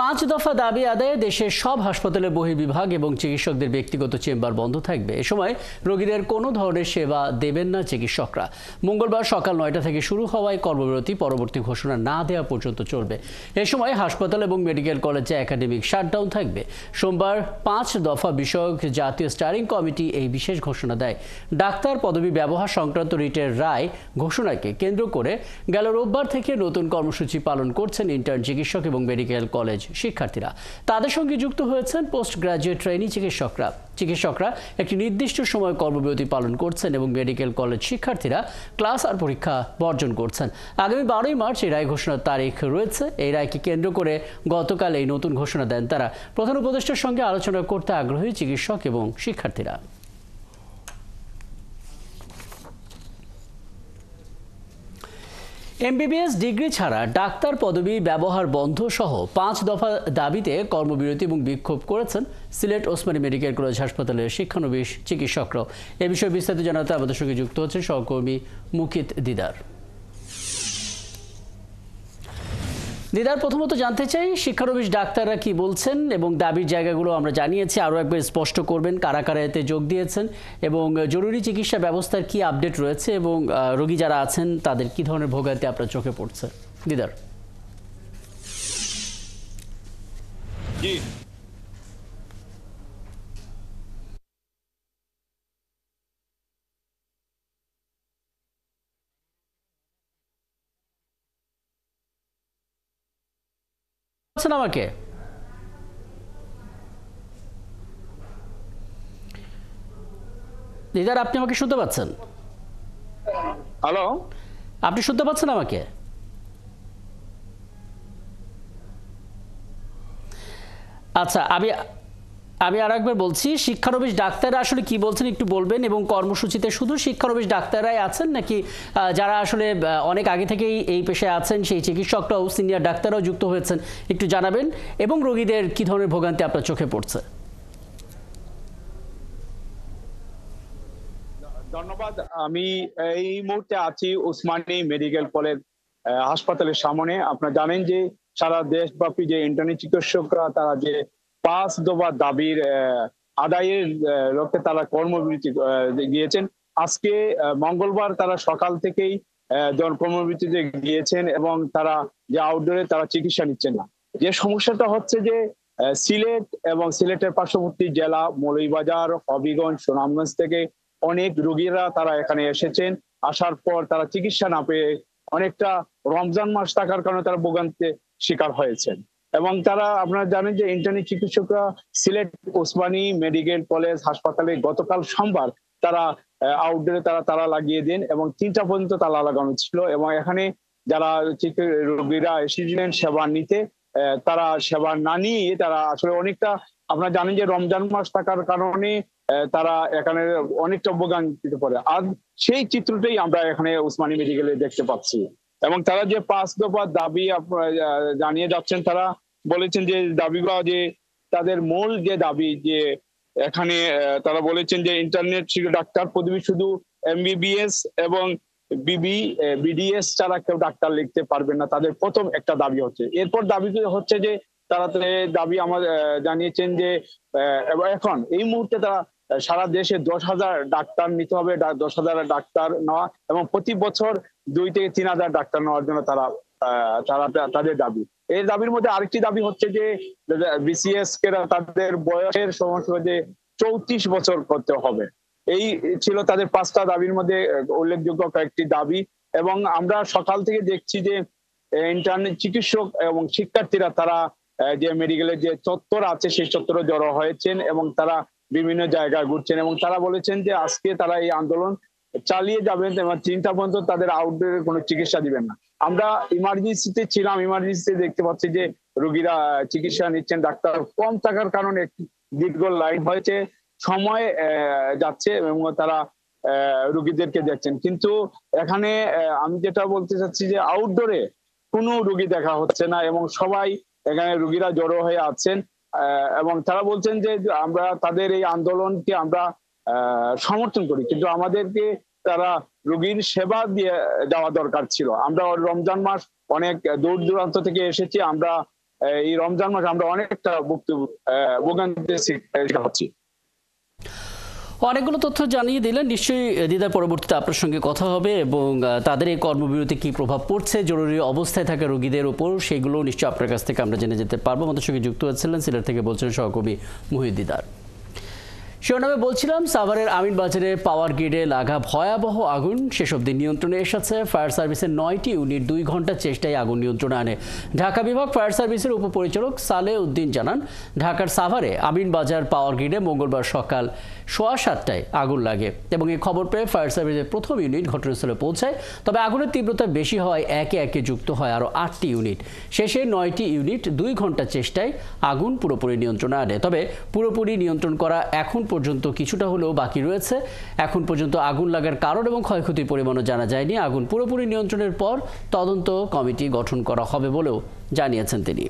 পাঁচ দফা দাবি আদায়ে দেশের সব হাসপাতালের বহির্বিভাগ এবং চিকিৎসকদের ব্যক্তিগত চেম্বার বন্ধ থাকবে। এ সময় রোগীদের কোনো ধরনের সেবা দেবেন না চিকিৎসকরা। মঙ্গলবার সকাল ৯টা থেকে শুরু হওয়ায় কর্মবিরতি পরবর্তী ঘোষণা না দেওয়া পর্যন্ত চলবে। এ সময় হাসপাতাল এবং মেডিকেল কলেজে একাডেমিক শাটডাউন থাকবে। সোমবার ৫ দফা বিষয়ক জাতীয় স্টিয়ারিং কমিটি এই বিশেষ ঘোষণা দেয়। ডাক্তার পদবি ব্যবহার সংক্রান্ত রিটের রায় ঘোষণাকে কেন্দ্র করে গেল রোববার থেকে নতুন কর্মসূচি পালন করছেন ইন্টার্ন চিকিৎসক এবং মেডিকেল কলেজ শিক্ষার্থীরা। তাদের সঙ্গে যুক্ত হয়েছেন পোস্ট গ্রাজুয়েট ট্রেনি চিকিৎসকরা একটি নির্দিষ্ট সময় কর্মবিরতি পালন করছেন এবং মেডিকেল কলেজ শিক্ষার্থীরা ক্লাস আর পরীক্ষা বর্জন করছেন। আগামী ১২ই মার্চ এই রায় ঘোষণার তারিখ রয়েছে। এই রায়কে কেন্দ্র করে গতকাল এই নতুন ঘোষণা দেন তারা। প্রধান উপদেষ্টার সঙ্গে আলোচনা করতে আগ্রহী চিকিৎসক এবং শিক্ষার্থীরা। এমবিবিএস ডিগ্রি ছাড়া ডাক্তার পদবি ব্যবহার বন্ধ সহ ৫ দফা দাবিতে কর্মবিরতি এবং বিক্ষোভ করেছেন সিলেট ওসমানী মেডিকেল কলেজ হাসপাতালের শিক্ষানবিশ চিকিৎসকরাও। এ বিষয়ে বিস্তারিত জানাতে আমাদের সঙ্গে যুক্ত হচ্ছেন সহকর্মী মুকিত দিদার। দিদার, প্রথমত জানতে চাই শিক্ষানবিশ ডাক্তাররা কি বলছেন এবং দাবির জায়গাগুলো আমরা জানিয়েছি, আরও একবার স্পষ্ট করবেন কারা কারা এতে যোগ দিয়েছেন এবং জরুরি চিকিৎসা ব্যবস্থার কি আপডেট রয়েছে এবং রোগী যারা আছেন তাদের কি ধরনের ভোগান্তি আপনার চোখে পড়ছে। দিদার। জি, আমাকে দিদার, আপনি আমাকে শুনতে পাচ্ছেন? হ্যালো, আপনি শুনতে পাচ্ছেন আমাকে? আচ্ছা, আমি আর একবার বলছি, শিক্ষানবিশ ডাক্তাররা আসলে কি বলছেন একটু বলবেন এবং কর্মসূচিতে শুধু শিক্ষানবিশ ডাক্তাররাই আছেন নাকি যারা আসলে অনেক আগে থেকেই এই পেশায় আছেন সেই চিকিৎসকরাও সিনিয়র ডাক্তাররাও যুক্ত হয়েছেন একটু জানাবেন এবং রোগীদের কি ধরনের ভোগান্তি আপনার চোখে পড়ছে। ধন্যবাদ। আমি এই মুহূর্তে আছি ওসমানী মেডিকেল কলেজ হাসপাতালের সামনে। আপনারা জানেন যে সারা দেশব্যাপী যে ইন্টার্নি চিকিৎসকরা তারা যে ৫ দফা দাবির আদায়ের লক্ষ্যে তারা কর্মবিরতি গিয়েছেন। আজকে মঙ্গলবার তারা সকাল থেকেই কর্মবিরতিতে গিয়েছেন এবং তারা যে আউটডোরে তারা চিকিৎসা নিচ্ছেন না। যে সমস্যাটা হচ্ছে যে সিলেট এবং সিলেটের পার্শ্ববর্তী জেলা মৌলভীবাজার, হবিগঞ্জ, সুনামগঞ্জ থেকে অনেক রোগীরা তারা এখানে এসেছেন। আসার পর তারা চিকিৎসা না পেয়ে অনেকটা রমজান মাস থাকার কারণে তারা ভোগান্তিতে শিকার হয়েছেন এবং তারা আপনারা জানেন যে ইন্টার্নি চিকিৎসকরা সিলেট ওসমানী মেডিকেল কলেজ হাসপাতালে গতকাল সোমবার তারা আউটডোরে তারা লাগিয়ে দেন এবং ৩টা পর্যন্ত তালা লাগানো ছিল এবং এখানে যারা রোগীরা এসেছিলেন সেবা নিতে তারা সেবা না নিয়ে তারা আসলে অনেকটা আপনারা জানেন যে রমজান মাস থাকার কারণে তারা এখানে অনেকটা ভোগান্তিতে পড়ে। আর সেই চিত্রটাই আমরা এখানে ওসমানী মেডিকেলে দেখতে পাচ্ছি এবং তারা যে ৫ দফা দাবি জানিয়ে যাচ্ছেন, তারা বলেছেন যে দাবিগুলো যে তাদের মূল যে দাবি যে এখানে তারা বলেছেন যে ইন্টারনেট ডাক্তার পদবি শুধু এমবিবিএস এবং বিডিএস ছাড়া কেউ ডাক্তার লিখতে পারবেন না, তাদের প্রথম একটা দাবি হচ্ছে। এরপর দাবি হচ্ছে যে তারা দাবি আমার জানিয়েছেন যে এখন এই মুহূর্তে তারা সারা দেশে ১০,০০০ ডাক্তার নিতে হবে, ১০,০০০ ডাক্তার নেওয়া এবং প্রতি বছর ২ থেকে ৩,০০০ ডাক্তার নেওয়ার জন্য তাদের দাবি। এই দাবির মধ্যে আরেকটি দাবি হচ্ছে যে বিসিএস কে তাদের বয়সের সমস্যা যে ৩৪ বছর করতে হবে। এই ছিল তাদের ৫টা দাবির মধ্যে উল্লেখযোগ্য কয়েকটি দাবি এবং আমরা সকাল থেকে দেখছি যে ইন্টার্ন চিকিৎসক এবং শিক্ষার্থীরা তারা যে মেডিকেলের যে চত্বর আছে সেই চত্বরে জড়ো হয়েছেন এবং তারা বিভিন্ন জায়গায় ঘুরছেন এবং তারা বলেছেন যে আজকে তারা এই আন্দোলন চালিয়ে যাবেন এবং ৩টা পর্যন্ত তাদের আউটডোরে কোনো চিকিৎসা দিবেন না। আমরা ইমার্জেন্সিতে ছিলাম, ইমার্জেন্সিতে দেখতে পাচ্ছি যে রোগীরা চিকিৎসা নিচ্ছেন, ডাক্তার কম থাকার কারণে একটি দীর্ঘ লাইন হয়েছে, সময় যাচ্ছে এবং তারা রোগীদেরকে দেখছেন। কিন্তু এখানে আমি যেটা বলতে চাচ্ছি যে আউটডোরে কোনো রোগী দেখা হচ্ছে না এবং সবাই এখানে রোগীরা জড়ো হয়ে আছেন এবং তারা বলছেন যে আমরা তাদের এই আন্দোলনকে আমরা সমর্থন করি, কিন্তু আমাদেরকে তারা রোগীর সেবা দিয়ে দেওয়া দরকার ছিল। আমরা রমজান মাস অনেক দূর দূরান্ত থেকে এসেছি, আমরা এই রমজান মাসে আমরা অনেকটা ভোগান্তির শিকার হচ্ছি। অনেকগুলো তথ্য জানিয়ে দিলেন, নিশ্চয়ই দিদার পরবর্তীতে আপনার সঙ্গে কথা হবে এবং তাদের এই কর্মবিরতি কি প্রভাব পড়ছে জরুরি অবস্থায় থাকা রোগীদের উপর সেগুলো নিশ্চয়ই আপনার কাছ থেকে আমরা জেনে যেতে পারবো। আমাদের সঙ্গে যুক্ত হচ্ছিলেন সিলেট থেকে বলছেন সহকর্মী মুহিত দিদার। শিরোনামে বলছিলাম, সাভারের আমিন বাজারে পাওয়ার গ্রিডে লাগা ভয়াবহ আগুন শেষ অবধি নিয়ন্ত্রণে এসেছে। ফায়ার সার্ভিসের 9টি ইউনিট 2 ঘন্টার চেষ্টায় আগুন নিয়ন্ত্রণে আনে। ঢাকা বিভাগ ফায়ার সার্ভিসের উপপরিচালক সালেহ উদ্দিন জানান, ঢাকার সাভারে আমিন বাজার পাওয়ার গ্রিডে মঙ্গলবার সকাল 7:15টায় আগুন লাগে এবং এই খবর পেয়ে ফায়ার সার্ভিসের প্রথম ইউনিট ঘটনাস্থলে পৌঁছায়। তবে আগুনের তীব্রতা বেশি হওয়ায় একে একে যুক্ত হয় আরও 8টি ইউনিট। শেষে 9টি ইউনিট 2 ঘন্টার চেষ্টায় আগুন পুরোপুরি নিয়ন্ত্রণে আনে। তবে পুরোপুরি নিয়ন্ত্রণ করা এখন পর্যন্ত কিছুটা হলেও বাকি রয়েছে। এখন পর্যন্ত আগুন লাগার কারণ এবং ক্ষয়ক্ষতির পরিমাণও জানা যায়নি। আগুন পুরোপুরি নিয়ন্ত্রণের পর তদন্ত কমিটি গঠন করা হবে বলেও জানিয়েছেন তিনি।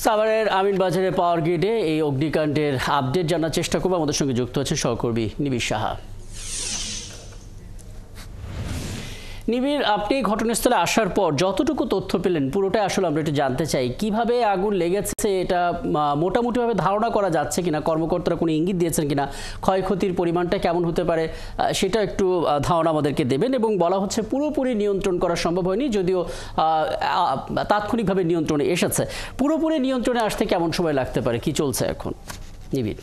সাভারের আমিন বাজারে পাওয়ার গ্রিডে এই অগ্নিকাণ্ডের আপডেট জানার চেষ্টা করবো। আমাদের সঙ্গে যুক্ত আছে সহকর্মী নিবিড় সাহা। নিবিড়, আপনি ঘটনাস্থলে আসার পর যতটুকু তথ্য পেলেন পুরোটাই আসলে আমরা একটু জানতে চাই। কিভাবে আগুন লেগেছে এটা মোটামুটিভাবে ধারণা করা যাচ্ছে কিনা, কর্মকর্তারা কোনো ইঙ্গিত দিয়েছেন কিনা, ক্ষয়ক্ষতির পরিমাণটা কেমন হতে পারে সেটা একটু ধারণা আমাদেরকে দেবেন। এবং বলা হচ্ছে পুরোপুরি নিয়ন্ত্রণ করা সম্ভব হয়নি, যদিও তাৎক্ষণিকভাবে নিয়ন্ত্রণে এসেছে। পুরোপুরি নিয়ন্ত্রণে আসতে কেমন সময় লাগতে পারে, কি চলছে এখন নিবিড়?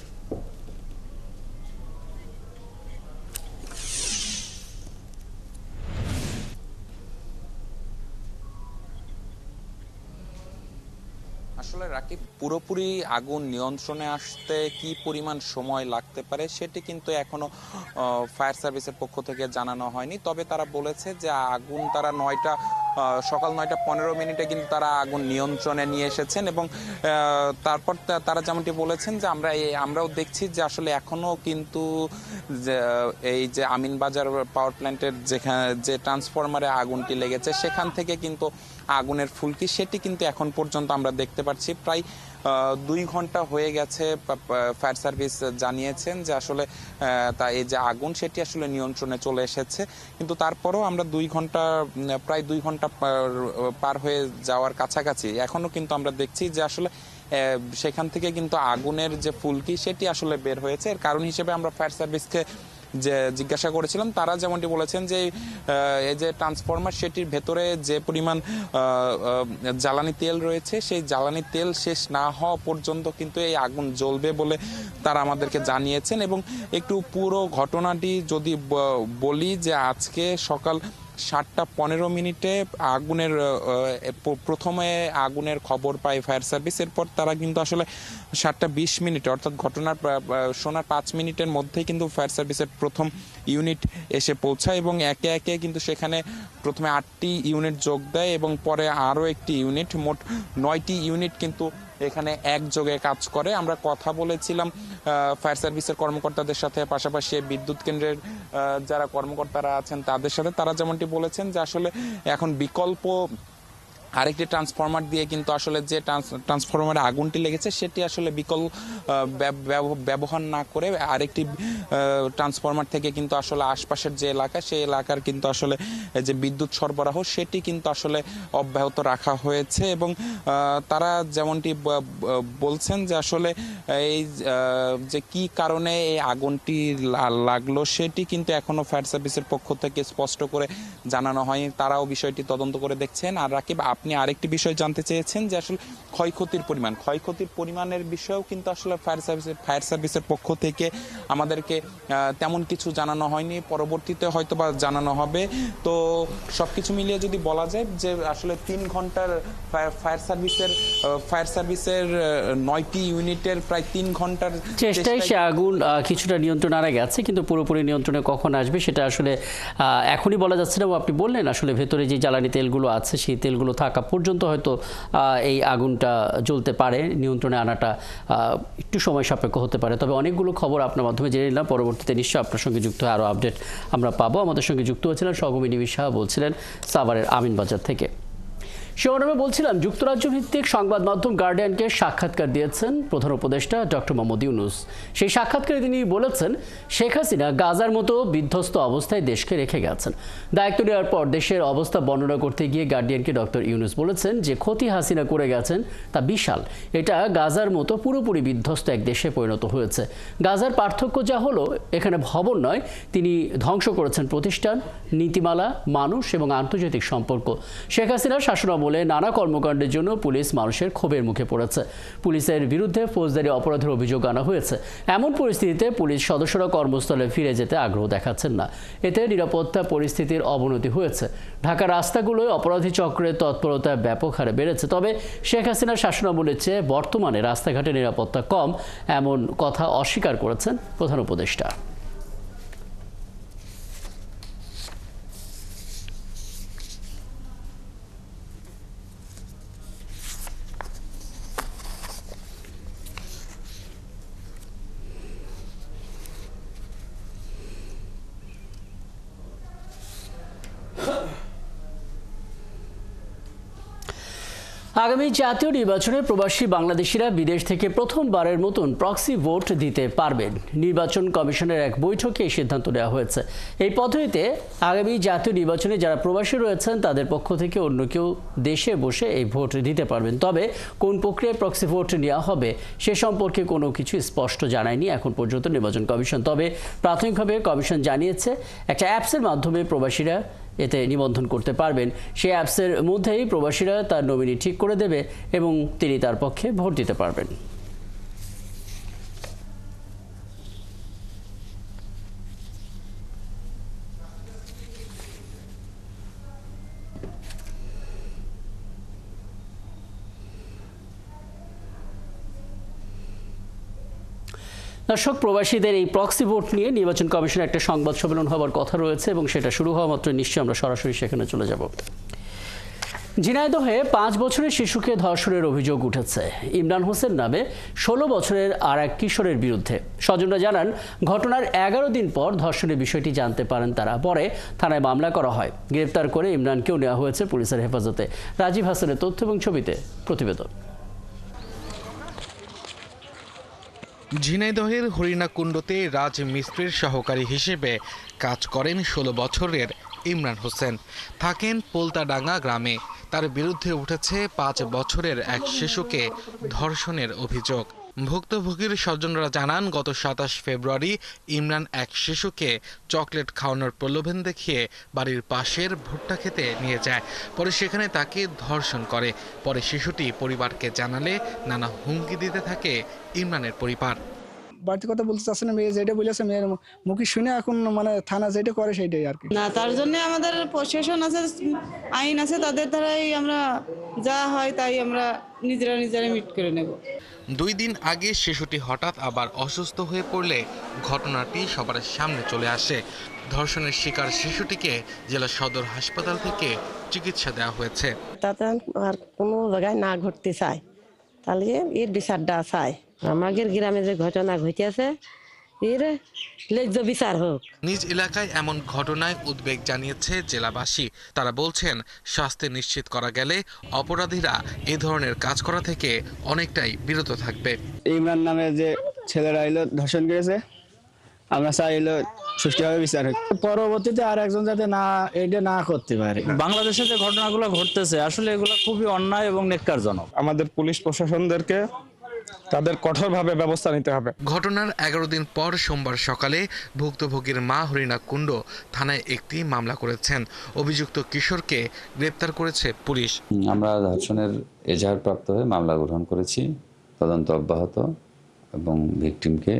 আসলে রাকিব, পুরোপুরি আগুন নিয়ন্ত্রণে আসতে কি পরিমাণ সময় লাগতে পারে সেটি কিন্তু এখনো ফায়ার সার্ভিসের পক্ষ থেকে জানানো হয়নি। তবে তারা বলেছে যে আগুন তারা সকাল 9:15 কিন্তু তারা আগুন নিয়ন্ত্রণে নিয়ে এসেছেন এবং তারপর তারা যেমনটি বলেছেন যে আমরাও দেখছি যে আসলে এখনো কিন্তু এই যে আমিনবাজার পাওয়ার প্ল্যান্টের যে ট্রান্সফরমারে আগুনটি লেগেছে সেখান থেকে কিন্তু আগুনের ফুলকি সেটি কিন্তু এখন পর্যন্ত আমরা দেখতে পাচ্ছি। প্রায় 2 ঘন্টা হয়ে গেছে। ফায়ার সার্ভিস জানিয়েছেন যে আসলে এই যে আগুন সেটি আসলে নিয়ন্ত্রণে চলে এসেছে, কিন্তু তারপরেও আমরা প্রায় 2 ঘন্টা পার হয়ে যাওয়ার কাছাকাছি এখনো কিন্তু আমরা দেখছি যে আসলে সেখান থেকে কিন্তু আগুনের যে ফুলকি সেটি আসলে বের হয়েছে। এর কারণ হিসেবে আমরা ফায়ার সার্ভিসকে যে জিজ্ঞাসা করেছিলাম, তারা যেমনটি বলেছেন যে এই যে ট্রান্সফরমার সেটির ভেতরে যে পরিমাণ জ্বালানি তেল রয়েছে সেই জ্বালানি তেল শেষ না হওয়া পর্যন্ত কিন্তু এই আগুন জ্বলবে বলে তারা আমাদেরকে জানিয়েছেন। এবং একটু পুরো ঘটনাটি যদি বলি, যে আজকে সকাল 7:15 প্রথমে আগুনের খবর পায় ফায়ার সার্ভিস। এরপর তারা কিন্তু আসলে 7:20 অর্থাৎ ঘটনার শোনার 5 মিনিটের মধ্যেই কিন্তু ফায়ার সার্ভিসের প্রথম ইউনিট এসে পৌঁছায় এবং একে একে কিন্তু সেখানে প্রথমে 8টি ইউনিট যোগ দেয় এবং পরে আরও একটি ইউনিট, মোট 9টি ইউনিট কিন্তু এখানে একযোগে কাজ করে। আমরা কথা বলেছিলাম ফায়ার সার্ভিসের কর্মকর্তাদের সাথে, পাশাপাশি বিদ্যুৎ কেন্দ্রের যারা কর্মকর্তারা আছেন তাদের সাথে। তারা যেমনটি বলেছেন যে আসলে এখন বিকল্প আরেকটি ট্রান্সফরমার দিয়ে কিন্তু আসলে যে ট্রান্সফরমারে আগুনটি লেগেছে সেটি আসলে বিকল্প ব্যবহার না করে আরেকটি ট্রান্সফরমার থেকে কিন্তু আসলে আশপাশের যে এলাকা সেই এলাকার কিন্তু আসলে যে বিদ্যুৎ সরবরাহ সেটি কিন্তু আসলে অব্যাহত রাখা হয়েছে। এবং তারা যেমনটি বলছেন যে আসলে এই যে কি কারণে এই আগুনটি লাগলো সেটি কিন্তু এখনো ফায়ার সার্ভিসের পক্ষ থেকে স্পষ্ট করে জানানো হয়নি। তারাও বিষয়টি তদন্ত করে দেখছেন। আর রাকিব, আপনি আরেকটি বিষয় জানতে চেয়েছেন যে আসলে ক্ষয়ক্ষতির পরিমাণের বিষয়েও কিন্তু আসলে ফায়ার সার্ভিসের পক্ষ থেকে আমাদেরকে তেমন কিছু জানানো হয়নি। পরবর্তীতে হয়তো বা জানানো হবে। তো সবকিছু মিলিয়ে যদি বলা যায় যে আসলে 3 ঘন্টার ফায়ার সার্ভিসের 9টি ইউনিটের প্রায় 3 ঘন্টার চেষ্টায় সে আগুন কিছুটা নিয়ন্ত্রণ আনা গেছে, কিন্তু পুরোপুরি নিয়ন্ত্রণে কখন আসবে সেটা আসলে এখনই বলা যাচ্ছে না। আপনি বললেন আসলে ভেতরে যে জ্বালানি তেলগুলো আছে সেই তেলগুলো থাকা পর্যন্ত হয়তো এই আগুনটা জ্বলতে পারে, নিয়ন্ত্রণে আনাটা একটু সময় সাপেক্ষ হতে পারে। তবে অনেকগুলো খবর আপনার মাধ্যমে জেনে নিলাম, পরবর্তীতে নিশ্চয়ই আপনার সঙ্গে যুক্ত হয়ে আরও আপডেট আমরা পাবো। আমাদের সঙ্গে যুক্ত হয়েছিলেন সহকর্মী নিবিড় সাহা, বলছিলেন সাভারের আমিনবাজার থেকে। শিরোনামে বলছিলাম, যুক্তরাজ্য ভিত্তিক সংবাদ মাধ্যম গার্ডিয়ানকে সাক্ষাৎকার দিয়েছেন প্রধান উপদেষ্টা ডক্টর মোহাম্মদ ইউনূস। সেই সাক্ষাৎকারে তিনি বলেছেন, শেখ হাসিনা গাজার মতো বিধ্বস্ত অবস্থায় দেশকে রেখে গেছেন। দায়িত্ব নেওয়ার পর দেশের অবস্থা বর্ণনা করতে গিয়ে গার্ডিয়ানকে ডক্টর ইউনূস বলেছেন যে ক্ষতি হাসিনা করে গেছেন তা বিশাল। এটা গাজার মতো পুরোপুরি বিধ্বস্ত এক দেশে পরিণত হয়েছে। গাজার পার্থক্য যা হলো, এখানে ভবন নয়, তিনি ধ্বংস করেছেন প্রতিষ্ঠান, নীতিমালা, মানুষ এবং আন্তর্জাতিক সম্পর্ক। শেখ হাসিনার শাসনামলে নানা কর্মকাণ্ডের জন্য পুলিশ মানুষের ক্ষোভের মুখে পড়েছে। পুলিশের বিরুদ্ধে ফৌজদারি অপরাধের অভিযোগ আনা হয়েছে। এমন পরিস্থিতিতে পুলিশ সদস্যরা কর্মস্থলে ফিরে যেতে আগ্রহ দেখাচ্ছেন না। এতে নিরাপত্তা পরিস্থিতির অবনতি হয়েছে। ঢাকার রাস্তাগুলোয় অপরাধী চক্রের তৎপরতা ব্যাপক হারে বেড়েছে। তবে শেখ হাসিনার শাসনামলের চেয়ে বর্তমানে রাস্তাঘাটে নিরাপত্তা কম, এমন কথা অস্বীকার করেছেন প্রধান উপদেষ্টা। আগামী জাতীয় নির্বাচনে প্রবাসী বাংলাদেশিরা বিদেশ থেকে প্রথমবারের মতন প্রক্সি ভোট দিতে পারবেন। নির্বাচন কমিশনের এক বৈঠকে এই সিদ্ধান্ত নেওয়া হয়েছে। এই পদ্ধতিতে আগামী জাতীয় নির্বাচনে যারা প্রবাসী রয়েছেন তাদের পক্ষ থেকে অন্য কেউ দেশে বসে এই ভোট দিতে পারবেন। তবে কোন প্রক্রিয়ায় প্রক্সি ভোট নেওয়া হবে সে সম্পর্কে কোনো কিছু স্পষ্ট জানায়নি এখন পর্যন্ত নির্বাচন কমিশন। তবে প্রাথমিকভাবে কমিশন জানিয়েছে একটা অ্যাপসের মাধ্যমে প্রবাসীরা এতে নিবন্ধন করতে পারবেন। সেই অ্যাপসের মধ্যেই প্রবাসীরা তার নমিনি ঠিক করে দেবে এবং তিনি তার পক্ষে ভোট দিতে পারবেন। দর্শক, প্রবাসীদের এই প্রক্সি ভোট নিয়ে নির্বাচন কমিশনের একটা সংবাদ সম্মেলন হওয়ার কথা রয়েছে এবং সেটা শুরু হওয়া মাত্র নিশ্চয়ই আমরা সরাসরি সেখানে চলে যাব। ঝিনাইদহে 5 বছরের শিশুকে ধর্ষণের অভিযোগ উঠেছে ইমরান হোসেন নামে 16 বছরের আর এক কিশোরের বিরুদ্ধে। স্বজনরা জানান, ঘটনার 11 দিন পর ধর্ষণের বিষয়টি জানতে পারেন তারা। পরে থানায় মামলা করা হয়। গ্রেপ্তার করে ইমরানকেও নেওয়া হয়েছে পুলিশের হেফাজতে। রাজীব হাসানের তথ্য এবং ছবিতে প্রতিবেদন। ঝিনাইদহের হরিণাকুণ্ডতে রাজমিস্ত্রির সহকারী হিসেবে কাজ করেন 16 বছরের ইমরান হোসেন। থাকেন পোলতাডাঙ্গা গ্রামে। তার বিরুদ্ধে উঠেছে 5 বছরের এক শিশুকে ধর্ষণের অভিযোগ। ভুক্তভোগীর স্বজনরা জানান, গত 27 ফেব্রুয়ারি ইমরান এক শিশুকে চকলেট খাওয়ানোর প্রলোভন দেখিয়ে বাড়ির পাশের ভুট্টা খেতে নিয়ে যায়। পরে সেখানে তাকে ধর্ষণ করে। পরে শিশুটি পরিবারকে জানালে নানা হুমকি দিতে থাকে ইমরানের পরিবার। বাড়তি কথা বলতে চাচ্ছে না, মেয়ে যেটা বলেছে মেয়ের মুখে শুনে এখন মানে থানা যেটা করে সেইটাই আর কি। না, তার জন্য আমাদের প্রশাসন আছে, আইন আছে, তাদের দ্বারাই আমরা যা হয় তাই আমরা নিজেরা মিট করে নেব। 2 দিন আগে শিশুটি হঠাৎ আবার অসুস্থ হয়ে পড়লে ঘটনাটি সবার সামনে চলে আসে। ধর্ষণের শিকার শিশুটিকে জেলা সদর হাসপাতাল থেকে চিকিৎসা দেওয়া হয়েছে। তাতে আর কোনো জায়গায় না ঘটতে চায়, তাহলে এর বিচারটা চায়। আমাদের গ্রামে যে ঘটনা ঘটেছে এর ন্যায্য বিচার হোক। নিজ এলাকায় এমন ঘটনায় উদ্বেগ জানিয়েছে জেলাবাসী। তারা বলছেন, শাস্তি নিশ্চিত করা গেলে অপরাধীরা এ ধরনের কাজ করা থেকে অনেকটাই বিরত থাকবে। ইমরান নামে যে ছেলেরা এলো ধর্ষণ করেছে, আমরা চাই এলো সুষ্ঠুভাবে বিচার হোক। পরবর্তীতে আর একজন যাতে না এটা না করতে পারে। বাংলাদেশে যে ঘটনাগুলো ঘটতেছে আসলে এগুলো খুবই অন্যায় এবং নেক্কারজনক। আমাদের পুলিশ প্রশাসনদেরকে তাদের কঠোরভাবে ব্যবস্থা নিতে হবে। ঘটনার 11 দিন পর সোমবার সকালে ভুক্তভোগীর মা হরিণাকুণ্ড থানায় একটি মামলা করেছেন। অভিযুক্ত কিশোরকে গ্রেপ্তার করেছে পুলিশ। আমরা ধর্ষণের এজাহারপ্রাপ্ত হয়ে মামলা গ্রহণ করেছি। তদন্ত অব্যাহত এবং ভিকটিমকে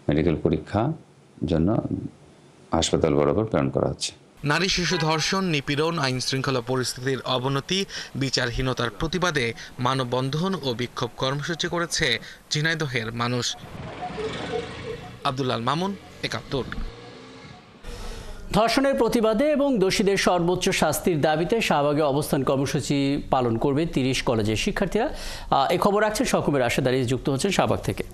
মেডিকেল পরীক্ষার জন্য হাসপাতাল বরাবর প্রেরণ করা হচ্ছে। নারী শিশু ধর্ষণ, নিপীড়ন, আইন শৃঙ্খলা পরিস্থিতির অবনতি, বিচারহীনতার প্রতিবাদে মানববন্ধন ও বিক্ষোভ কর্মসূচি করেছে ঝিনাইদহের মানুষ। আব্দুল্লাহ মামুন, 71। ধর্ষণের প্রতিবাদে এবং দোষীদের সর্বোচ্চ শাস্তির দাবিতে শাহবাগে অবস্থান কর্মসূচি পালন করবে 30 কলেজের শিক্ষার্থীরা। এই খবর রাখছেন সহকর্মী রাশেদ আলী, যুক্ত হচ্ছেন শাহবাগ থেকে।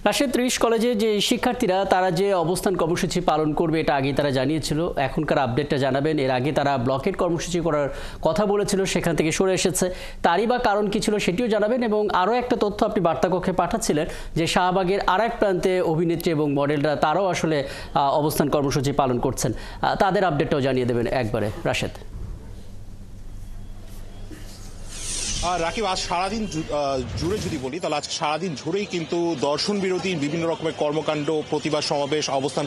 রাজশাহী ৩০ কলেজে যে শিক্ষার্থীরা তারা যে অবস্থান কর্মসূচি পালন করবে এটা আগে তারা জানিয়েছিল, এখনকার আপডেটটা জানাবেন। এর আগে তারা ব্লকেট কর্মসূচি করার কথা বলেছিল, সেখান থেকে সরে এসেছে, তারই বা কারণ কি ছিল সেটিও জানাবেন। এবং আরও একটা তথ্য আপনি বার্তাকক্ষে পাঠাচ্ছিলেন যে শাহবাগের আর এক প্রান্তে অভিনেত্রী এবং মডেলরা তারাও আসলে অবস্থান কর্মসূচি পালন করছেন, তাদের আপডেটটাও জানিয়ে দেবেন একবারে রাশেদ। রাকিব, আজ সারাদিন জুড়ে যদি বলি তাহলে আজ সারাদিন জুড়েই কিন্তু দর্শন বিরোধী বিভিন্ন রকমের কর্মকাণ্ড, প্রতিবাদ সমাবেশ, অবস্থান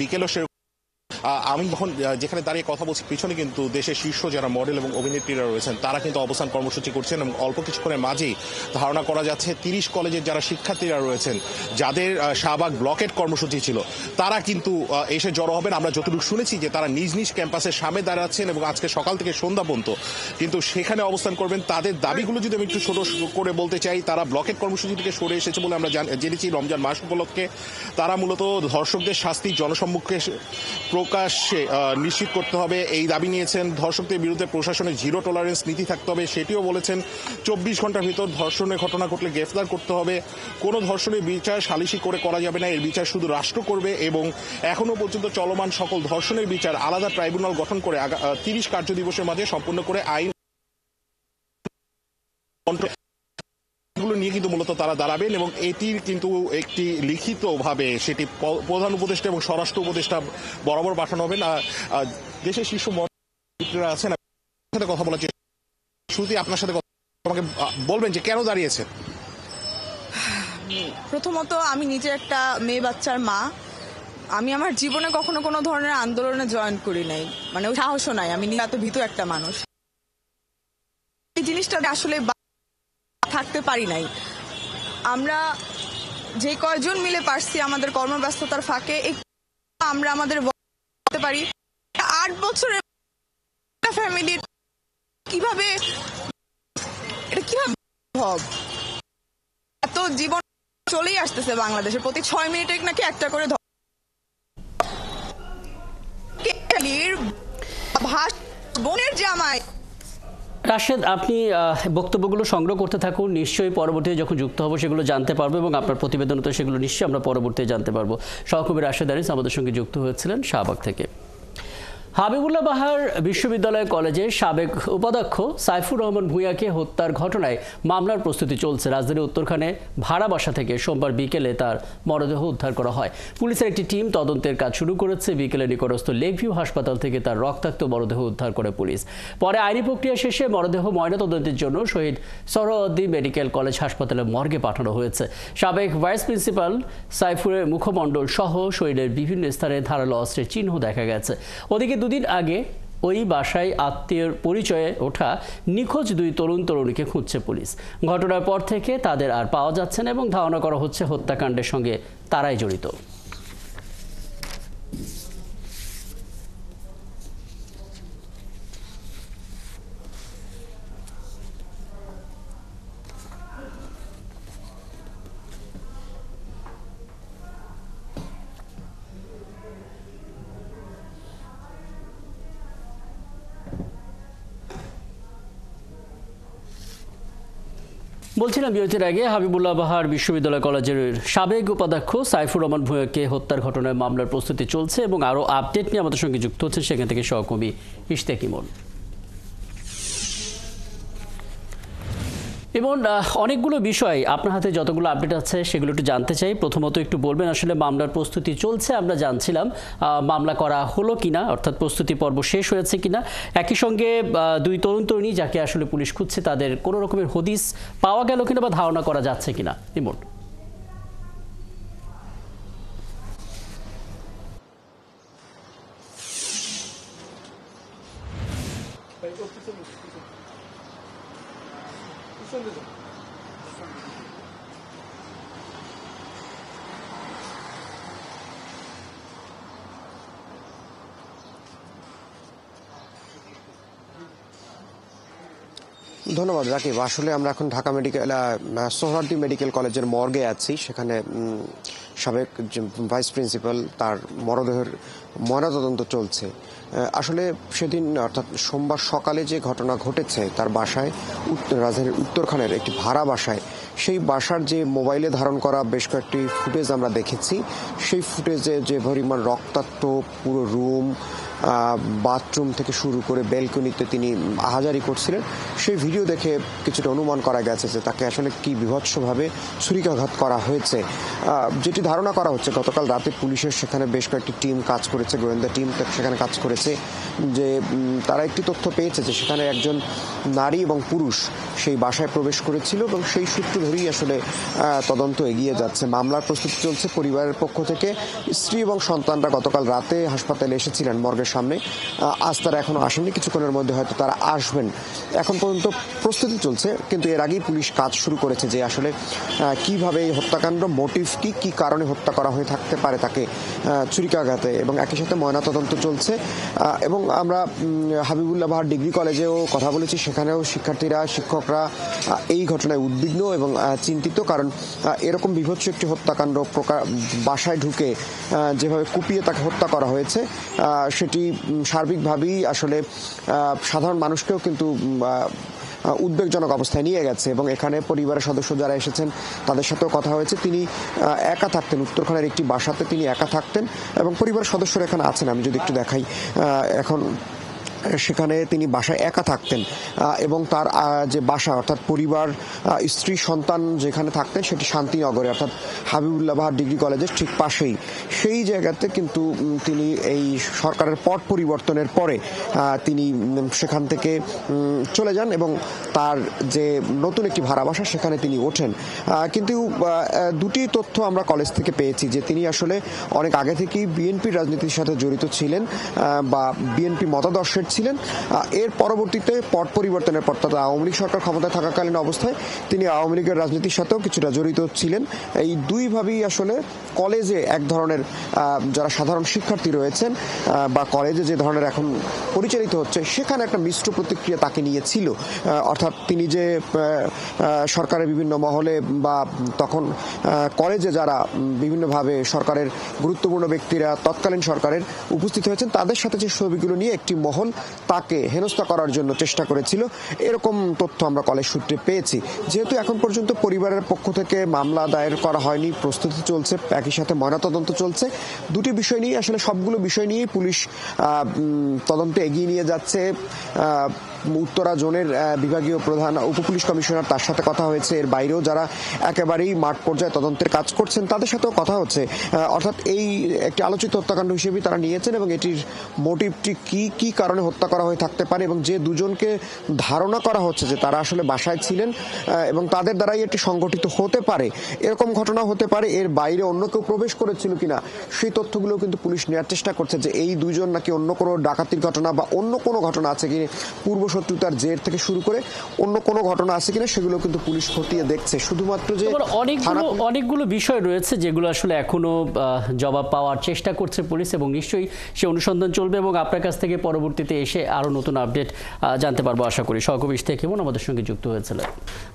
বিকেলও আমি যখন যেখানে দাঁড়িয়ে কথা বলছি পিছনে কিন্তু দেশের শীর্ষ যারা মডেল এবং অভিনেত্রীরা রয়েছেন তারা কিন্তু অবস্থান কর্মসূচি করছেন এবং অল্প কিছুক্ষণের মাঝেই ধারণা করা যাচ্ছে ৩০ কলেজের যারা শিক্ষার্থীরা রয়েছেন যাদের শাহবাগ ব্লকেট কর্মসূচি ছিল তারা কিন্তু এসে জড়ো হবেন। আমরা যতটুকু শুনেছি যে তারা নিজ নিজ ক্যাম্পাসের সামনে দাঁড়াচ্ছেন এবং আজকে সকাল থেকে সন্ধ্যা পর্যন্ত কিন্তু সেখানে অবস্থান করবেন। তাদের দাবিগুলো যদি আমি একটু ছোট করে বলতে চাই, তারা ব্লকেট কর্মসূচি থেকে সরে এসেছে বলে আমরা জেনেছি রমজান মাস উপলক্ষে। তারা মূলত ধর্ষকদের শাস্তি জনসম্মুখে প্রকাশ্যে নিশ্চিত করতে হবে এই দাবি নিয়েছেন। ধর্ষকদের বিরুদ্ধে প্রশাসনের জিরো টলারেন্স নীতি থাকতে হবে সেটিও বলেছেন। 24 ঘন্টার ভিতর ধর্ষণের ঘটনা ঘটলে গ্রেফতার করতে হবে। কোনো ধর্ষণের বিচার সালিসি করে করা যাবে না, এর বিচার শুধু রাষ্ট্র করবে এবং এখনো পর্যন্ত চলমান সকল ধর্ষণের বিচার আলাদা ট্রাইব্যুনাল গঠন করে 30 কার্য দিবসের মাঝে সম্পূর্ণ করে আইন গুলো নিয়ে কিন্তু মূলত তারা দাঁড়াবেন এবং এটির কিন্তু একটি লিখিতভাবে সেটি প্রধান উপদেষ্টা এবং স্বরাষ্ট্র উপদেষ্টা বরাবর পাঠানো হবে। দেশের শীর্ষ মন্ত্রীরা আছেন, সাথে কথা বলার চেষ্টা শুরুতেই আপনার সাথে আমাকে বলবেন যে কেন দাঁড়িয়েছে। প্রথমত আমি নিজে একটা মেয়ে বাচ্চার মা, আমি আমার জীবনে কখনো কোনো ধরনের আন্দোলনে জয়েন করি নাই, মানে সাহসও নাই, আমি এত ভীতু একটা মানুষ। এই জিনিসটা আসলে থাকতে পারি নাই। আমরা যে কয়জন মিলে পারছি আমাদের কর্মব্যস্ততার ফাঁকে আমরা আমাদের বলতে পারি 8 বছরের ফ্যামিলি কিভাবে এটা কিভাবে সম্ভব। এত জীবন চলেই আসতেছে বাংলাদেশে, প্রতি 6 মিনিটে নাকি একটা করে বোনের জামাই। রাশেদ, আপনি বক্তব্যগুলো সংগ্রহ করতে থাকুন, নিশ্চয়ই পরবর্তীতে যখন যুক্ত হবো সেগুলো জানতে পারবো এবং আপনার প্রতিবেদনতে সেগুলো নিশ্চয়ই আমরা পরবর্তীতে জানতে পারবো। সহকর্মী রাশেদ আরিস আমাদের সঙ্গে যুক্ত হয়েছিলেন শাহবাগ থেকে। হাবিবুল্লাহ বাহার বিশ্ববিদ্যালয় কলেজের সাবেক উপাধ্যক্ষ সাইফুর রহমান ভূঁইয়াকে হত্যার ঘটনায় মামলার প্রস্তুতি চলছে। রাজধানীর উত্তরখানে ভাড়া বাসা থেকে সোমবার বিকেলে তার মরদেহ উদ্ধার করা হয়। পুলিশের একটি টিম তদন্তের কাজ শুরু করেছে। বিকেলে নিকটস্থ লেকভিউ হাসপাতাল থেকে তার রক্তাক্ত মরদেহ উদ্ধার করে পুলিশ। পরে আইনি প্রক্রিয়া শেষে মরদেহ ময়নাতদন্তের জন্য শহীদ সোহরাওয়ার্দী মেডিকেল কলেজ হাসপাতালে মর্গে পাঠানো হয়েছে। সাবেক ভাইস প্রিন্সিপাল সাইফুরের মুখমণ্ডল সহ শহীদের বিভিন্ন স্থানে ধারালো অস্ত্রের চিহ্ন দেখা গেছে। ওদিকে 2 দিন আগে ওই বাসায় আত্মীয়ের পরিচয়ে ওঠা নিখোঁজ 2 তরুণীকে খুঁজছে পুলিশ। ঘটনার পর থেকে তাদের আর পাওয়া যাচ্ছে না এবং ধারণা করা হচ্ছে হত্যাকাণ্ডের সঙ্গে তারাই জড়িত। বলছিলাম বিরতির আগে হাবিবুল্লাহ বাহার বিশ্ববিদ্যালয় কলেজের সাবেক উপাধ্যক্ষ সাইফুর রহমান ভূঁইয়াকে হত্যার ঘটনায় মামলার প্রস্তুতি চলছে এবং আরও আপডেট নিয়ে আমাদের সঙ্গে যুক্ত হচ্ছে সেখান থেকে সহকর্মী ইশতিয়াক ইমন। এবং অনেকগুলো বিষয় আপনার হাতে যতগুলো আপডেট আছে সেগুলো একটু জানতে চাই। প্রথমত একটু বলবেন আসলে মামলার প্রস্তুতি চলছে, আমরা জানছিলাম মামলা করা হলো কিনা, অর্থাৎ প্রস্তুতি পর্ব শেষ হয়েছে কিনা। একই সঙ্গে 2 তরুণী যাকে আসলে পুলিশ খুঁজছে তাদের কোনো রকমের হদিস পাওয়া গেল কিনা বা ধারণা করা যাচ্ছে কিনা। ইমন। ধন্যবাদ রাকিব। আসলে আমরা এখন ঢাকা সোহরাওয়ার্দী মেডিকেল কলেজের মর্গে আছি। সেখানে সাবেক ভাইস প্রিন্সিপাল, তার মরদেহের ময়নাতদন্ত চলছে। আসলে সেদিন অর্থাৎ সোমবার সকালে যে ঘটনা ঘটেছে তার বাসায়, রাজধানীর উত্তরখানের একটি ভাড়া বাসায়, সেই বাসার যে মোবাইলে ধারণ করা বেশ কয়েকটি ফুটেজ আমরা দেখেছি, সেই ফুটেজে যে পরিমাণ রক্তাক্ত পুরো রুম, বাথরুম থেকে শুরু করে ব্যালকনিতে তিনি আহাজারি করছিলেন, সেই ভিডিও দেখে কিছুটা অনুমান করা গেছে যে তাকে আসলে কি বিভৎসভাবে ছুরিকাঘাত করা হয়েছে। যেটি ধারণা করা হচ্ছে, গতকাল রাতে পুলিশের সেখানে বেশ কয়েকটি টিম কাজ করেছে, গোয়েন্দা টিম সেখানে কাজ করেছে, যে তারা একটি তথ্য পেয়েছে যে সেখানে একজন নারী এবং পুরুষ সেই বাসায় প্রবেশ করেছিল এবং সেই সূত্র ধরেই আসলে তদন্ত এগিয়ে যাচ্ছে। মামলার প্রস্তুতি চলছে পরিবারের পক্ষ থেকে। স্ত্রী এবং সন্তানরা গতকাল রাতে হাসপাতালে এসেছিলেন মর্গের সামনে, আজ তারা এখনো আসেননি, কিছুক্ষণের মধ্যে হয়তো তারা আসবেন। এখন পর্যন্ত প্রস্তুতি চলছে, কিন্তু এর আগেই পুলিশ কাজ শুরু করেছে যে আসলে কিভাবে এই হত্যাকাণ্ড, মোটিভ কি কারণে হত্যা করা হয়ে থাকতে পারে তাকে ছুরিকাঘাতে, এবং একই সাথে ময়নাতদন্ত চলছে। এবং আমরা হাবিবুল্লাহ বাহার ডিগ্রি কলেজেও কথা বলেছি, সেখানেও শিক্ষার্থীরা, শিক্ষকরা এই ঘটনায় উদ্বিগ্ন এবং চিন্তিত, কারণ এরকম বিভৎস একটি হত্যাকাণ্ড বাসায় ঢুকে যেভাবে কুপিয়ে তাকে হত্যা করা হয়েছে সেটি সার্বিকভাবেই আসলে সাধারণ মানুষকেও কিন্তু উদ্বেগজনক অবস্থায় নিয়ে গেছে। এবং এখানে পরিবারের সদস্য যারা এসেছেন তাদের সাথেও কথা হয়েছে। তিনি একা থাকতেন, উত্তরখানের একটি বাসাতে তিনি একা থাকতেন এবং পরিবারের সদস্যরা এখানে আছেন, আমি যদি একটু দেখাই, এখন সেখানে তিনি বাসায় একা থাকতেন এবং তার যে বাসা অর্থাৎ পরিবার, স্ত্রী, সন্তান যেখানে থাকতেন সেটি শান্তিনগরে অর্থাৎ হাবিবুল্লাহ বাহার ডিগ্রি কলেজের ঠিক পাশেই। সেই জায়গাতে কিন্তু তিনি এই সরকারের পট পরিবর্তনের পরে তিনি সেখান থেকে চলে যান এবং তার যে নতুন একটি ভাড়া বাসা সেখানে তিনি ওঠেন। কিন্তু দুটি তথ্য আমরা কলেজ থেকে পেয়েছি যে তিনি আসলে অনেক আগে থেকেই বিএনপির রাজনীতির সাথে জড়িত ছিলেন বা বিএনপি মতাদর্শের ছিলেন। এর পরবর্তীতে পট পরিবর্তনের পর, তথা আওয়ামী লীগ সরকার ক্ষমতায় থাকাকালীন অবস্থায় তিনি আওয়ামী লীগের রাজনীতির সাথেও কিছুটা জড়িত ছিলেন। এই দুইভাবেই আসলে কলেজে এক ধরনের যারা সাধারণ শিক্ষার্থী রয়েছেন বা কলেজে যে ধরনের এখন পরিচালিত হচ্ছে সেখানে একটা মিশ্র প্রতিক্রিয়া তাকে নিয়ে ছিল। অর্থাৎ তিনি যে সরকারের বিভিন্ন মহলে বা তখন কলেজে যারা বিভিন্নভাবে সরকারের গুরুত্বপূর্ণ ব্যক্তিরা তৎকালীন সরকারের উপস্থিত হয়েছেন তাদের সাথে যে ছবিগুলো নিয়ে একটি মহল তাকে হেনস্থা করার জন্য চেষ্টা করেছিল, এরকম তথ্য আমরা কলেজ সূত্রে পেয়েছি। যেহেতু এখন পর্যন্ত পরিবারের পক্ষ থেকে মামলা দায়ের করা হয়নি, প্রস্তুতি চলছে, একই সাথে ময়নাতদন্ত চলছে, দুটি বিষয় নিয়ে আসলে সবগুলো বিষয় নিয়েই পুলিশ তদন্ত এগিয়ে নিয়ে যাচ্ছে। উত্তরা জোনের বিভাগীয় প্রধান উপপুলিশ কমিশনার, তার সাথে কথা হয়েছে। এর বাইরেও যারা একেবারেই মাঠ পর্যায়ে তদন্তের কাজ করছেন তাদের সাথেও কথা হচ্ছে। অর্থাৎ এই একটি আলোচিত হত্যাকাণ্ড হিসেবেই তারা নিয়েছেন এবং এটির মোটিভটি কি কারণে হত্যা করা হয়ে থাকতে পারে এবং যে দুজনকে ধারণা করা হচ্ছে যে তারা আসলে বাসায় ছিলেন এবং তাদের দ্বারাই এটি সংগঠিত হতে পারে, এরকম ঘটনা হতে পারে, এর বাইরে অন্য কেউ প্রবেশ করেছিল কিনা সেই তথ্যগুলো কিন্তু পুলিশ নেওয়ার চেষ্টা করছে যে এই দুইজন নাকি অন্য কোনো ডাকাতির ঘটনা বা অন্য কোনো ঘটনা আছে কিনা, পূর্ব শত্রুতার জের থেকে শুরু করে অন্য কোনো ঘটনা আছে কিনা সেগুলো কিন্তু পুলিশ খতিয়ে দেখছে। শুধুমাত্র যে অনেকগুলো বিষয় রয়েছে যেগুলো আসলে এখনো জবাব পাওয়ার চেষ্টা করছে পুলিশ এবং নিশ্চয়ই সে অনুসন্ধান চলবে এবং আপনার কাছ থেকে পরবর্তীতে এসে আরো নতুন আপডেট জানতে পারবো আশা করি। সহকবি ইশতিয়াক ইমন আমাদের সঙ্গে যুক্ত হয়েছিলেন।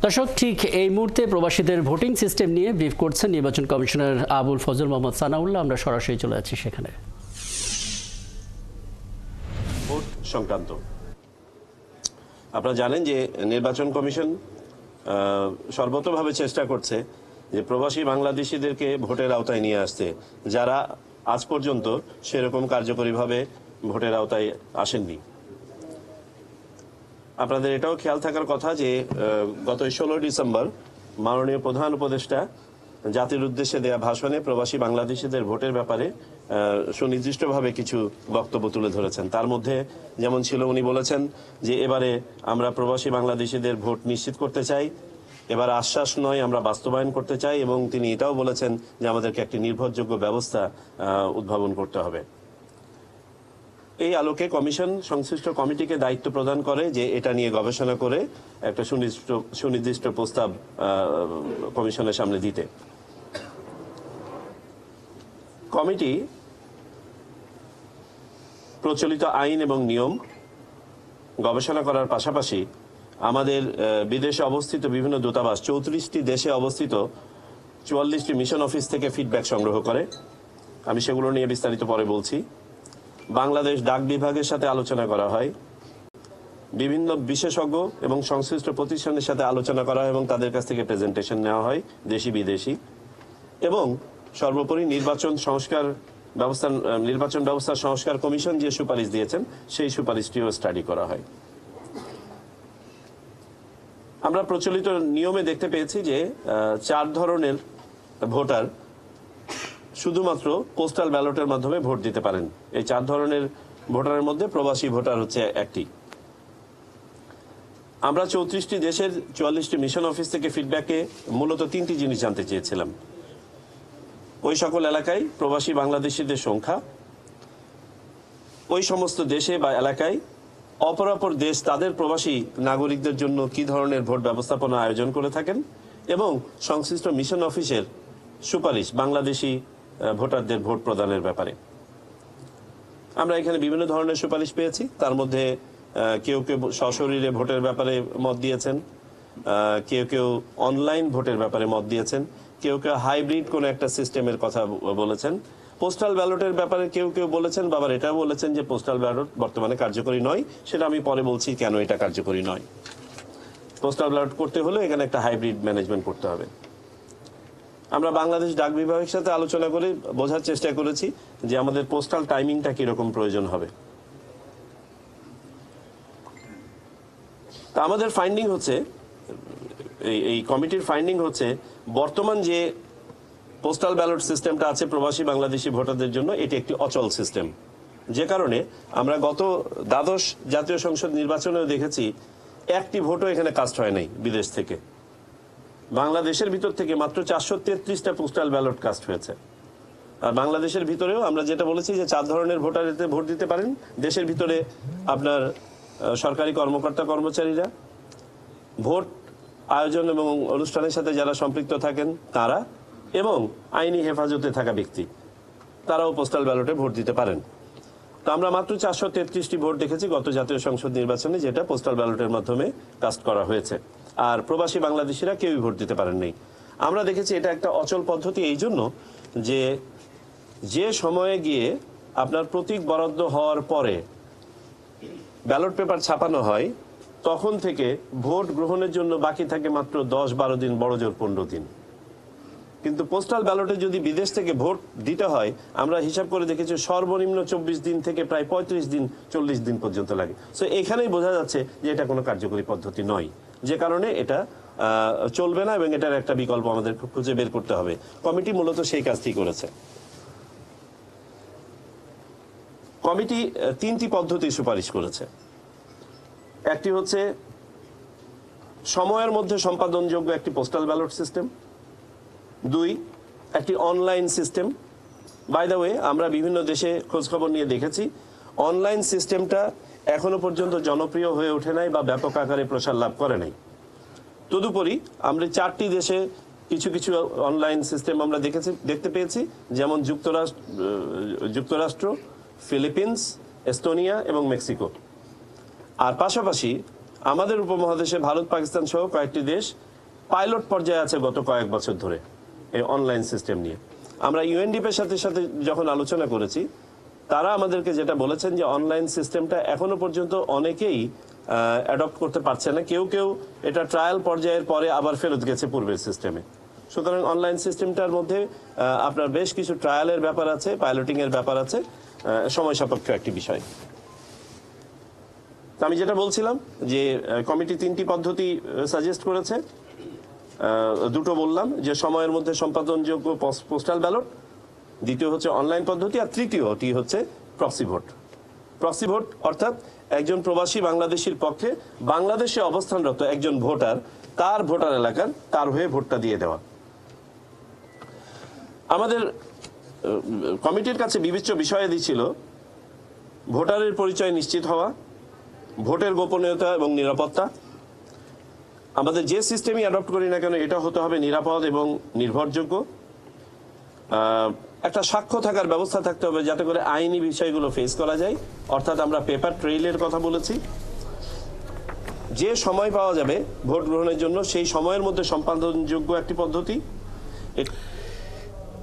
দর্শক, ঠিক এই মুহূর্তে প্রবাসীদের ভোটিং সিস্টেম নিয়ে ব্রিফ করছেন নির্বাচন কমিশনার আবুল ফজল মোহাম্মদ সানাউল্লাহ। আমরা সরাসরি চলে যাচ্ছি সেখানে। ভোট সংক্রান্ত আপনারা জানেন যে নির্বাচন কমিশন সর্বতভাবে চেষ্টা করছে যে প্রবাসী বাংলাদেশিদেরকে ভোটের আওতায় নিয়ে আসতে, যারা আজ পর্যন্ত সেরকম কার্যকরীভাবে ভোটের আওতায় আসেননি। আপনাদের এটাও খেয়াল থাকার কথা যে গত 16 ডিসেম্বর মাননীয় প্রধান উপদেষ্টা জাতির উদ্দেশ্যে দেয়া ভাষণে প্রবাসী বাংলাদেশিদের ভোটের ব্যাপারে সুনির্দিষ্টভাবে কিছু বক্তব্য তুলে ধরেছেন। তার মধ্যে যেমন ছিল, উনি বলেছেন যে এবারে আমরা প্রবাসী বাংলাদেশিদের ভোট নিশ্চিত করতে চাই, এবার আশ্বাস নয় আমরা বাস্তবায়ন করতে চাই, এবং তিনি এটাও বলেছেন যে আমাদেরকে একটি নির্ভরযোগ্য ব্যবস্থা উদ্ভাবন করতে হবে। এই আলোকে কমিশন সংশ্লিষ্ট কমিটিকে দায়িত্ব প্রদান করে যে এটা নিয়ে গবেষণা করে একটা সুনির্দিষ্ট প্রস্তাব কমিশনের সামনে দিতে। কমিটি প্রচলিত আইন এবং নিয়ম গবেষণা করার পাশাপাশি আমাদের বিদেশে অবস্থিত বিভিন্ন দূতাবাস, 34টি দেশে অবস্থিত 44টি মিশন অফিস থেকে ফিডব্যাক সংগ্রহ করে। আমি সেগুলো নিয়ে বিস্তারিত পরে বলছি। বাংলাদেশ ডাক বিভাগের সাথে আলোচনা করা হয়, বিভিন্ন বিশেষজ্ঞ এবং সংশ্লিষ্ট প্রতিষ্ঠানের সাথে আলোচনা করা হয় এবং তাদের কাছ থেকে প্রেজেন্টেশন নেওয়া হয়, দেশি বিদেশি। এবং সর্বোপরি নির্বাচন ব্যবস্থা সংস্কার কমিশন যে সুপারিশ দিয়েছেন সেই সুপারিশটিও স্টাডি করা হয়। আমরা প্রচলিত নিয়মে দেখতে পেয়েছি যে 4 ধরনের ভোটার শুধুমাত্র পোস্টাল ব্যালটের মাধ্যমে ভোট দিতে পারেন। এই 4 ধরনের ভোটারের মধ্যে প্রবাসী ভোটার হচ্ছে একটি। আমরা 34টি দেশের 44টি মিশন অফিস থেকে ফিডব্যাকে মূলত 3টি জিনিস জানতে চেয়েছিলাম। ওই সকল এলাকায় প্রবাসী বাংলাদেশিদের সংখ্যা, ওই সমস্ত দেশে বা এলাকায় অপরাপর দেশ তাদের প্রবাসী নাগরিকদের জন্য কি ধরনের ভোট ব্যবস্থাপনা আয়োজন করে থাকেন, এবং সংশ্লিষ্ট মিশন অফিসের সুপারিশ বাংলাদেশি ভোটারদের ভোট প্রদানের ব্যাপারে। আমরা এখানে বিভিন্ন ধরনের সুপারিশ পেয়েছি। তার মধ্যে কেউ কেউ সশরীরে ভোটের ব্যাপারে মত দিয়েছেন, কেউ কেউ অনলাইন ভোটের ব্যাপারে মত দিয়েছেন, কেউ কেউ হাইব্রিড কোনো একটা সিস্টেমের কথা বলেছেন। পোস্টাল ব্যালটের ব্যাপারে কেউ কেউ বলেছেন, বাবার এটাও বলেছেন যে পোস্টাল ব্যালট বর্তমানে কার্যকরী নয়। সেটা আমি পরে বলছি কেন এটা কার্যকরী নয়। পোস্টাল ব্যালট করতে হলে এখানে একটা হাইব্রিড ম্যানেজমেন্ট করতে হবে। আমরা বাংলাদেশ ডাক বিভাগের সাথে আলোচনা করে বোঝার চেষ্টা করেছি যে আমাদের পোস্টাল টাইমিংটা কিরকম প্রয়োজন হবে। তা আমাদের ফাইন্ডিং হচ্ছে, এই কমিটির ফাইন্ডিং হচ্ছে, বর্তমান যে পোস্টাল ব্যালট সিস্টেমটা আছে প্রবাসী বাংলাদেশি ভোটারদের জন্য, এটি একটি অচল সিস্টেম। যে কারণে আমরা গত দ্বাদশ জাতীয় সংসদ নির্বাচনেও দেখেছি একটি ভোটও এখানে কাস্ট হয় নাই বিদেশ থেকে। বাংলাদেশের ভিতর থেকে মাত্র 433টা পোস্টাল ব্যালট কাস্ট হয়েছে। আর বাংলাদেশের ভিতরেও আমরা যেটা বলেছি যে 4 ধরনের ভোটার এতে ভোট দিতে পারেন। দেশের ভিতরে আপনার সরকারি কর্মকর্তা কর্মচারীরা, ভোট আয়োজন এবং অনুষ্ঠানের সাথে যারা সম্পৃক্ত থাকেন তারা, এবং আইনি হেফাজতে থাকা ব্যক্তি, তারাও পোস্টাল ব্যালটে ভোট দিতে পারেন। তো আমরা মাত্র 433টি ভোট দেখেছি গত জাতীয় সংসদ নির্বাচনে, যেটা পোস্টাল ব্যালটের মাধ্যমে কাস্ট করা হয়েছে। আর প্রবাসী বাংলাদেশিরা কেউই ভোট দিতে পারেন নাই। আমরা দেখেছি এটা একটা অচল পদ্ধতি এই জন্য যে সময়ে গিয়ে আপনার প্রতীক বরাদ্দ হওয়ার পরে ব্যালট পেপার ছাপানো হয়, তখন থেকে ভোট গ্রহণের জন্য বাকি থাকে মাত্র 10-12 দিন, বড় জোর 15 দিন। কিন্তু পোস্টাল ব্যালটে যদি বিদেশ থেকে ভোট দিতে হয়, আমরা হিসাব করে দেখেছি সর্বনিম্ন 24 দিন থেকে প্রায় 35 দিন 40 দিন পর্যন্ত লাগে। সো এখানেই বোঝা যাচ্ছে যে এটা কোনো কার্যকরী পদ্ধতি নয়, যে কারণে এটা চলবে না এবং এটার একটা বিকল্প আমাদের খুঁজে বের করতে হবে। কমিটি মূলত সেই কাজটি করেছে। কমিটি 3টি পদ্ধতি সুপারিশ করেছে। একটি হচ্ছে সময়ের মধ্যে সম্পাদনযোগ্য একটি পোস্টাল ব্যালট সিস্টেম। 2, একটি online system. By the way, আমরা বিভিন্ন দেশে খোঁজখবর নিয়ে দেখেছি অনলাইন সিস্টেমটা এখনো পর্যন্ত জনপ্রিয় হয়ে ওঠে নাই বা ব্যাপক আকারে প্রসার লাভ করে নাই। তদুপরি আমরা 4টি দেশে কিছু কিছু অনলাইন সিস্টেম আমরা দেখতে পেয়েছি, যেমন যুক্তরাষ্ট্র, ফিলিপিন্স, এস্তোনিয়া এবং মেক্সিকো। আর পাশাপাশি আমাদের উপমহাদেশে ভারত, পাকিস্তান সহ কয়েকটি দেশ পাইলট পর্যায়ে আছে গত কয়েক বছর ধরে এই অনলাইন সিস্টেম নিয়ে। আমরা ইউএনডিপির সাথে যখন আলোচনা করেছি, তারা আমাদেরকে যেটা বলেছেন যে অনলাইন সিস্টেমটা এখনো পর্যন্ত অনেকেই অ্যাডপ্ট করতে পারছে না। কেউ কেউ এটা ট্রায়াল পর্যায়ের পরে আবার ফেরত গেছে পূর্বের সিস্টেমে। সুতরাং অনলাইন সিস্টেমটার মধ্যে আপনার বেশ কিছু ট্রায়ালের ব্যাপার আছে, পাইলটিং এর ব্যাপার আছে, সময় সাপেক্ষ একটি বিষয়। আমি যেটা বলছিলাম যে কমিটি 3টি পদ্ধতি সাজেস্ট করেছে। 2টো বললাম যে সময়ের মধ্যে সম্পাদনযোগ্য পোস্টাল ব্যালট, দ্বিতীয় হচ্ছে অনলাইন পদ্ধতি, আর তৃতীয়টি হচ্ছে প্রক্সি ভোট। প্রক্সি ভোট অর্থাৎ একজন প্রবাসী বাংলাদেশির পক্ষে বাংলাদেশে অবস্থানরত একজন ভোটার তার ভোটার এলাকার তার হয়ে ভোটটা দিয়ে দেওয়া। আমাদের কমিটির কাছে বিবেচ্য বিষয়াদি ছিল ভোটারের পরিচয় নিশ্চিত হওয়া, ভোটের গোপনীয়তা এবং নিরাপত্তা। আমাদের যে সিস্টেমই অ্যাডপ্ট করি না কেন এটা হতে হবে নিরাপদ এবং নির্ভরযোগ্য। একটা সাক্ষ্য থাকার ব্যবস্থা থাকতে হবে যাতে করে আইনি বিষয়গুলো ফেস করা যায়, অর্থাৎ আমরা পেপার ট্রেইলের কথা বলেছি। যে সময় পাওয়া যাবে ভোট গ্রহণের জন্য সেই সময়ের মধ্যে সম্পাদনযোগ্য একটি পদ্ধতি,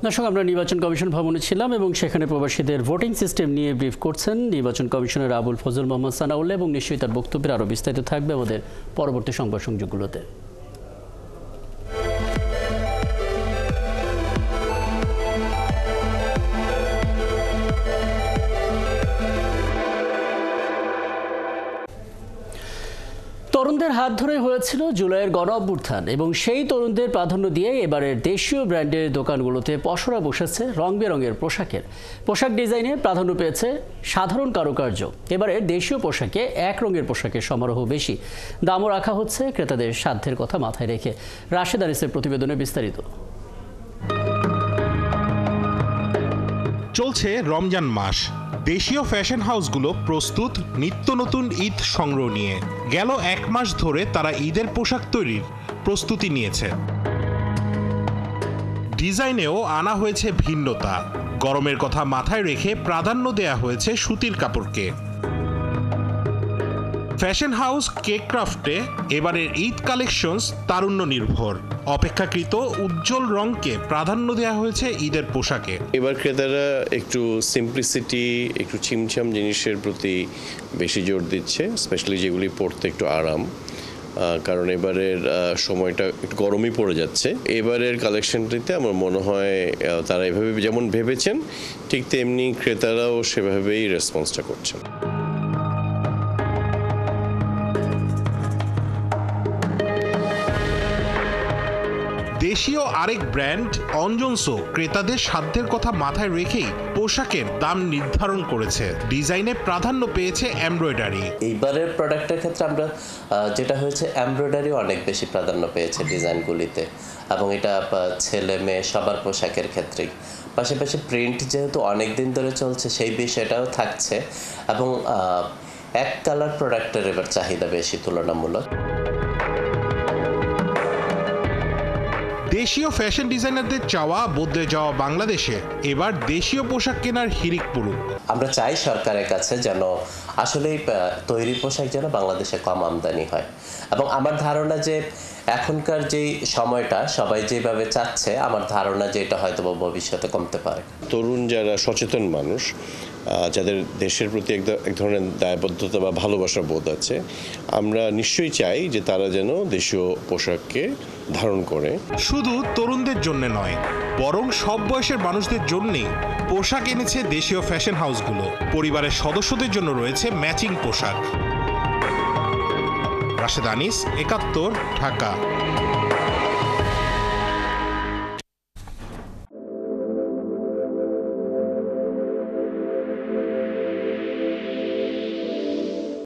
দর্শক, আমরা নির্বাচন কমিশন ভবনে ছিলাম এবং সেখানে প্রবাসীদের ভোটিং সিস্টেম নিয়ে ব্রিফ করছেন নির্বাচন কমিশনের আবুল ফজল মোহাম্মদ সানাউল্লাহ, এবং নিশ্চয়ই তার বক্তব্যের আরও বিস্তারিত থাকবে আমাদের পরবর্তী সংবাদ সংযোগগুলোতে। তরুণদের হাত ধরে হয়েছিল জুলাইয়ের গণ অভ্যুত্থান, এবং সেই তরুণদের প্রাধান্য দিয়ে এবারের দেশীয় ব্র্যান্ডের দোকানগুলোতে পসরা বসেছে রং বেরঙের পোশাকের। পোশাক ডিজাইনে প্রাধান্য পেয়েছে সাধারণ কারুকার্য। এবারের দেশীয় পোশাকে এক রঙের পোশাকের সমারোহ বেশি, দামও রাখা হচ্ছে ক্রেতাদের সাধ্যের কথা মাথায় রেখে। রাশেদ আনিসের প্রতিবেদনে বিস্তারিত। চলছে রমজান মাস, দেশীয় ফ্যাশন হাউসগুলো প্রস্তুত নিত্য নতুন ঈদ সংগ্রহ নিয়ে। গেল এক মাস ধরে তারা ঈদের পোশাক তৈরির প্রস্তুতি নিয়েছে। ডিজাইনেও আনা হয়েছে ভিন্নতা। গরমের কথা মাথায় রেখে প্রাধান্য দেয়া হয়েছে সুতির কাপড়কে। ফ্যাশন হাউস কেকক্রাফটে এবারের ঈদ কালেকশনস তারুণ্য নির্ভর। অপেক্ষাকৃত উজ্জ্বল রংকে প্রাধান্য দেওয়া হয়েছে ঈদের পোশাকে। এবার ক্রেতারা একটু সিম্পলিসিটি, একটু ছিমছাম জিনিসের প্রতি বেশি জোর দিচ্ছে, স্পেশালি যেগুলি পরতে একটু আরাম, কারণ এবারের সময়টা একটু গরমই পড়ে যাচ্ছে। এবারের কালেকশনটিতে আমার মনে হয় তারা এভাবে যেমন ভেবেছেন ঠিক তেমনি ক্রেতারাও সেভাবেই রেসপন্সটা করছেন। দেশীয় আরেক ব্র্যান্ড অঞ্জনসো ক্রেতাদের সাধ্যের কথা মাথায় রেখেই পোশাকের দাম নির্ধারণ করেছে। ডিজাইনে প্রাধান্য পেয়েছে এমব্রয়ডারি। এইবারের প্রোডাক্টের ক্ষেত্রে আমরা যেটা হয়েছে, এমব্রয়ডারি অনেক বেশি প্রাধান্য পেয়েছে ডিজাইনগুলিতে, এবং এটা ছেলে মেয়ে সবার পোশাকের ক্ষেত্রেই। পাশাপাশি প্রিন্ট যেহেতু অনেক দিন ধরে চলছে, সেই বিষয়টাও থাকছে, এবং এক কালার প্রোডাক্টের এবার চাহিদা বেশি তুলনামূলক। দেশীয় ফ্যাশন ডিজাইনারদের চাওয়া বদলে যাওয়া বাংলাদেশে এবার দেশীয় পোশাক কেনার হিড়িক পড়ুক। আমরা চাই সরকারের কাছে যেন আসলে তৈরি পোশাক যেন বাংলাদেশে কম আমদানি হয়, এবং আমার ধারণা যে এখনকার যেই সময়টা সবাই যেভাবে চাচ্ছে, আমার ধারণা যে এটা হয়তো ভবিষ্যতে কমতে পারে। তরুণ যারা সচেতন মানুষ, যাদের দেশের প্রতি এক ধরনের দায়বদ্ধতা বা ভালোবাসা বোধ আছে, আমরা নিশ্চয়ই চাই যে তারা যেন দেশীয় পোশাককে ধারণ করে। শুধু তরুণদের জন্য নয়, বরং সব বয়সের মানুষদের জন্যই পোশাক এনেছে দেশীয় ফ্যাশন হাউসগুলো। পরিবারের সদস্যদের জন্য রয়েছে ম্যাচিং পোশাক। রাশেদ আনিস, ৭১, ঢাকা।